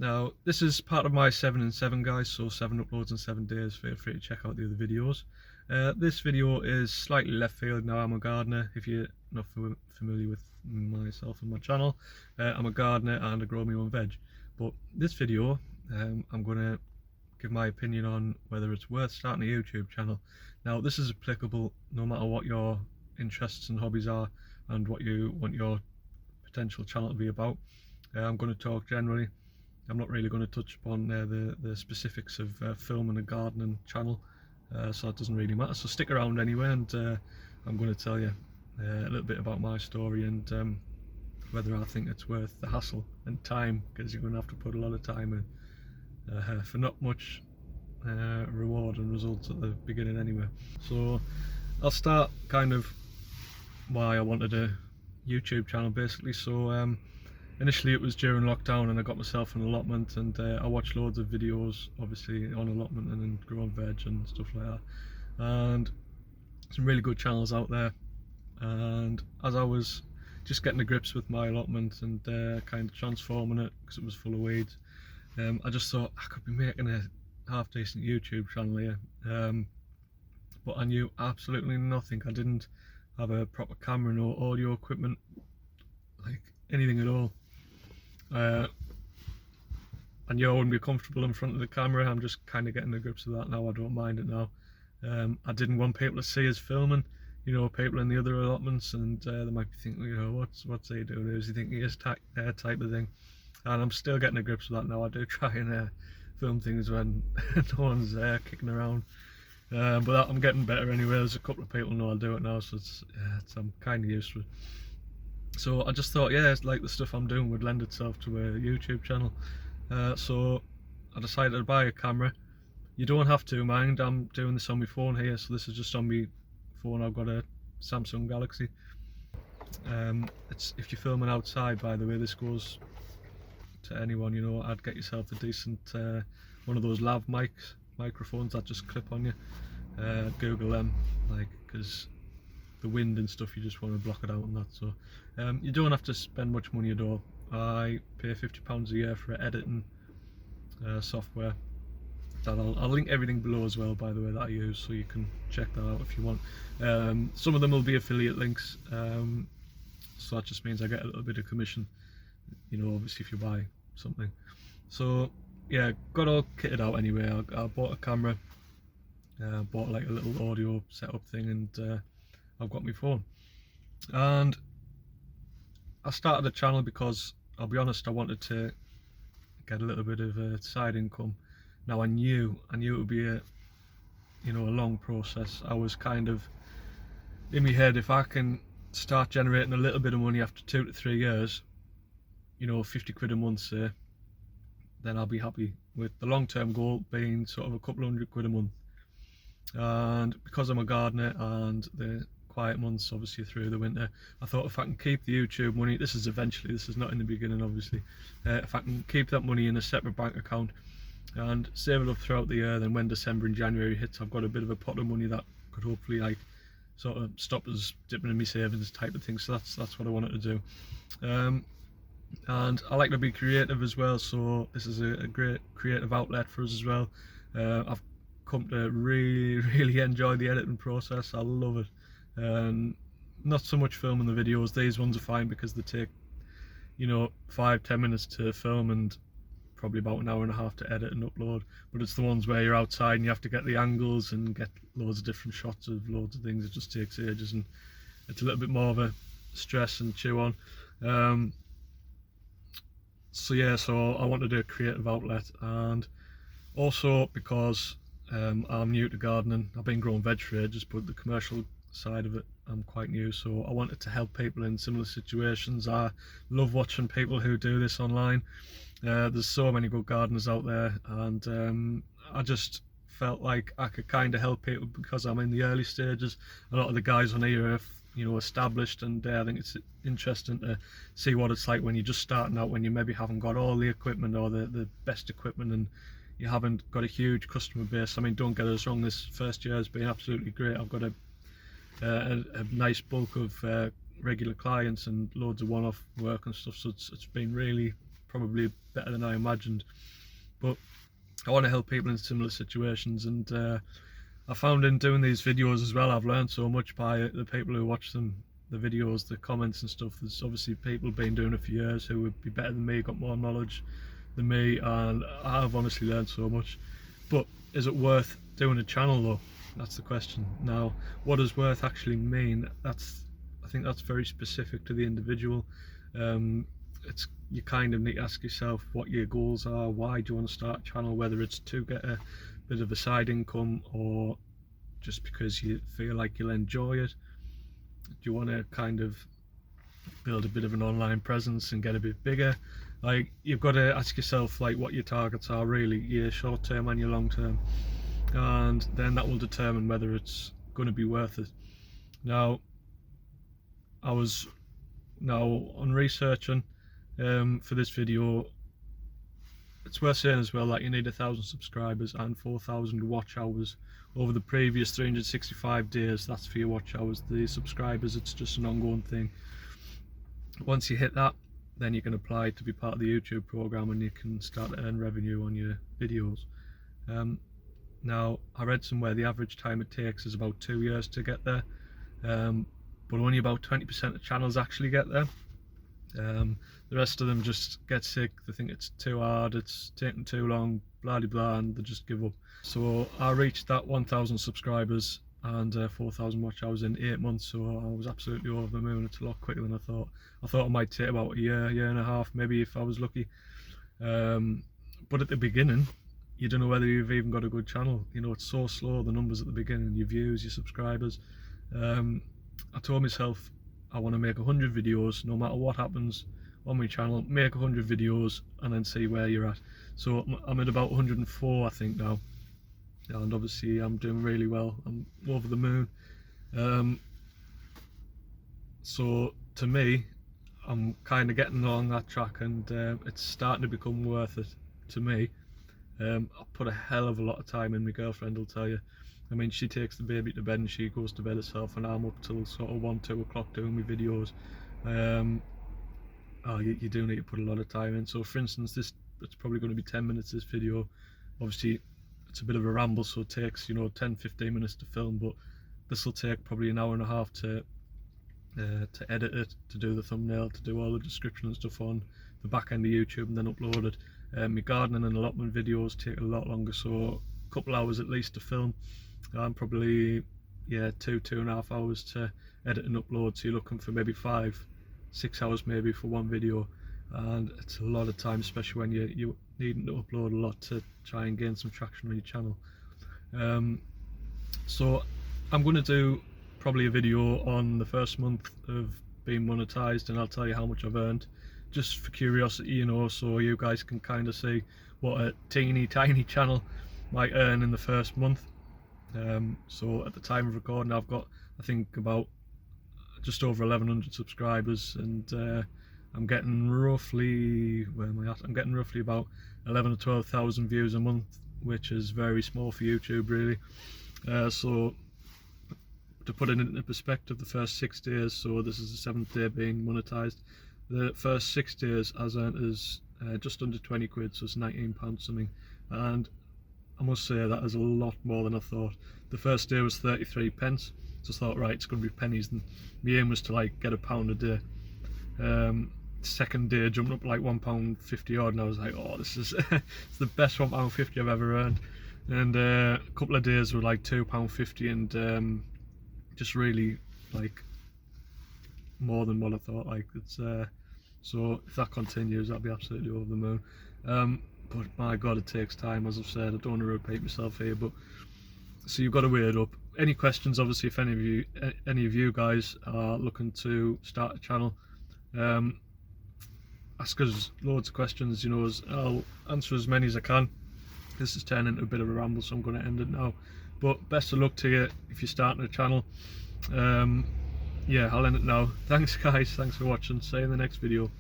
Now this is part of my 7 and 7 guys, so 7 uploads in 7 days. Feel free to check out the other videos. This video is slightly left field. Now I'm a gardener. If you're not familiar with myself and my channel, I'm a gardener and I grow my own veg. But this video, I'm going to give my opinion on whether it's worth starting a YouTube channel. Now this is applicable no matter what your interests and hobbies are and what you want your potential channel to be about. I'm going to talk generally. I'm not really going to touch upon the specifics of filming a gardening channel, so it doesn't really matter. So stick around anyway, and I'm going to tell you a little bit about my story and whether I think it's worth the hassle and time, because you're going to have to put a lot of time in for not much reward and results at the beginning anyway. So I'll start kind of why I wanted a YouTube channel basically. So initially it was during lockdown and I got myself an allotment, and I watched loads of videos obviously on allotment and then growing veg and stuff like that, and some really good channels out there. And as I was just getting to grips with my allotment and kind of transforming it because it was full of weeds, I just thought I could be making a half decent YouTube channel here, but I knew absolutely nothing. I didn't have a proper camera, no audio equipment, like anything at all. I knew I wouldn't be comfortable in front of the camera. I'm just kind of getting the grips of that now. I don't mind it now. I didn't want people to see us filming, you know, people in the other allotments, and they might be thinking, you know, what's he doing? Is he thinking he is type of thing? And I'm still getting the grips of that now. I do try and film things when no one's kicking around, but I'm getting better anyway. There's a couple of people know I'll do it now, so I'm kind of used to it. So I just thought, yeah, it's like the stuff I'm doing would lend itself to a YouTube channel. So I decided to buy a camera. You don't have to mind, I'm doing this on my phone here, so this is just on my phone. I've got a Samsung Galaxy. If you're filming outside, by the way, this goes to anyone, you know. I'd get yourself a decent one of those lav microphones that just clip on you. Google them, like, because the wind and stuff, you just want to block it out and that. So you don't have to spend much money at all. I pay £50 a year for editing software. That I'll link everything below as well, by the way, that I use, so you can check that out if you want. Some of them will be affiliate links, so that just means I get a little bit of commission, you know, obviously if you buy something. So yeah, got all kitted out anyway. I bought a camera, bought like a little audio setup thing, and I've got my phone. And I started a channel because, I'll be honest, I wanted to get a little bit of a side income. Now I knew it would be a long process. I was kind of in my head, if I can start generating a little bit of money after 2 to 3 years, you know, 50 quid a month say, then I'll be happy, with the long-term goal being sort of a couple hundred quid a month. And because I'm a gardener and the quiet months obviously through the winter, I thought if I can keep the YouTube money, this is not in the beginning obviously, if I can keep that money in a separate bank account and save it up throughout the year, then when December and January hits, I've got a bit of a pot of money that could hopefully like sort of stop us dipping in my savings type of thing. So that's what I wanted to do. And I like to be creative as well, so this is a great creative outlet for us as well. I've come to really enjoy the editing process. I love it. Not so much filming the videos. These ones are fine because they take, you know, 5-10 minutes to film and probably about an hour and a half to edit and upload. But it's the ones where you're outside and you have to get the angles and get loads of different shots of loads of things. It just takes ages and it's a little bit more of a stress and chew on. So yeah, so I want to do a creative outlet, and also because I'm new to gardening. I've been growing veg for ages, but the commercial side of it I'm quite new, so I wanted to help people in similar situations. I love watching people who do this online. There's so many good gardeners out there, and I just felt like I could kind of help people because I'm in the early stages. A lot of the guys on here are, you know, established, and I think it's interesting to see what it's like when you're just starting out, when you maybe haven't got all the equipment or the best equipment, and you haven't got a huge customer base. I mean, don't get us wrong, this first year has been absolutely great. I've got a nice bulk of regular clients and loads of one-off work and stuff, so it's been really probably better than I imagined. But I want to help people in similar situations, and I found in doing these videos as well, I've learned so much by the people who watch them, the videos, the comments and stuff. There's obviously people been doing it for years who would be better than me, got more knowledge than me, and I've honestly learned so much. But is it worth doing a channel though? That's the question. Now, what does worth actually mean? I think that's very specific to the individual. You kind of need to ask yourself what your goals are. Why do you want to start a channel? Whether it's to get a bit of a side income, or just because you feel like you'll enjoy it. Do you want to kind of build a bit of an online presence and get a bit bigger? Like, you've got to ask yourself like what your targets are really, your short term and your long term, and then that will determine whether it's going to be worth it. Now, I was on researching for this video. It's worth saying as well that you need 1,000 subscribers and 4,000 watch hours over the previous 365 days. That's for your watch hours. The subscribers, it's just an ongoing thing. Once you hit that, then you can apply to be part of the YouTube program, and you can start to earn revenue on your videos. Now, I read somewhere the average time it takes is about 2 years to get there, but only about 20% of channels actually get there. The rest of them just get sick, they think it's too hard, it's taking too long, blah blah blah, and they just give up. So I reached that 1,000 subscribers and 4,000 watch hours in 8 months, so I was absolutely over the moon. It's a lot quicker than I thought. I thought it might take about a year and a half, maybe, if I was lucky. But at the beginning, you don't know whether you've even got a good channel. You know, it's so slow, the numbers at the beginning, your views, your subscribers. I told myself I want to make 100 videos, no matter what happens on my channel. Make 100 videos and then see where you're at. So I'm at about 104, I think, now, and obviously I'm doing really well. I'm over the moon. So to me, I'm kind of getting on that track, and it's starting to become worth it to me. I put a hell of a lot of time in. My girlfriend will tell you. I mean, she takes the baby to bed and she goes to bed herself, and I'm up till sort of 1-2 o'clock doing my videos. You do need to put a lot of time in. So for instance, it's probably going to be 10 minutes, this video. Obviously it's a bit of a ramble, so it takes, you know, 10-15 minutes to film, but this will take probably an hour and a half to edit it, to do the thumbnail, to do all the description and stuff on the back end of YouTube, and then upload it. My gardening and allotment videos take a lot longer, so a couple hours at least to film, and probably 2.5 hours to edit and upload. So you're looking for maybe 5-6 hours maybe for one video, and it's a lot of time, especially when you're needing to upload a lot to try and gain some traction on your channel. So I'm going to do probably a video on the first month of being monetized, and I'll tell you how much I've earned, just for curiosity, you know, so you guys can kind of see what a teeny tiny channel might earn in the first month. So at the time of recording, I've got, I think, about just over 1,100 subscribers, and I'm getting roughly, where am I at? I'm getting roughly about 11,000 or 12,000 views a month, which is very small for YouTube, really. So to put it into perspective, the first 6 days, so this is the 7th day being monetized, the first 6 days as earned is just under 20 quid, so it's £19 something, and I must say that is a lot more than I thought. The first day was 33 pence, so I thought, right, it's going to be pennies, and my aim was to like get £1 a day. Second day jumped up like £1.50 odd, and I was like, oh, this is it's the best £1.50 I've ever earned. And a couple of days were like £2.50, and just really like more than what I thought. Like, it's so if that continues, that'll be absolutely over the moon. But my god, it takes time, as I've said. I don't want to repeat myself here, but so you've got to weigh it up. Any questions, obviously, if any of you guys are looking to start a channel, ask us loads of questions, you know. I'll answer as many as I can. This is turning into a bit of a ramble, so I'm going to end it now. But best of luck to you if you're starting a channel. Yeah, I'll end it now. Thanks guys, thanks for watching. See you in the next video.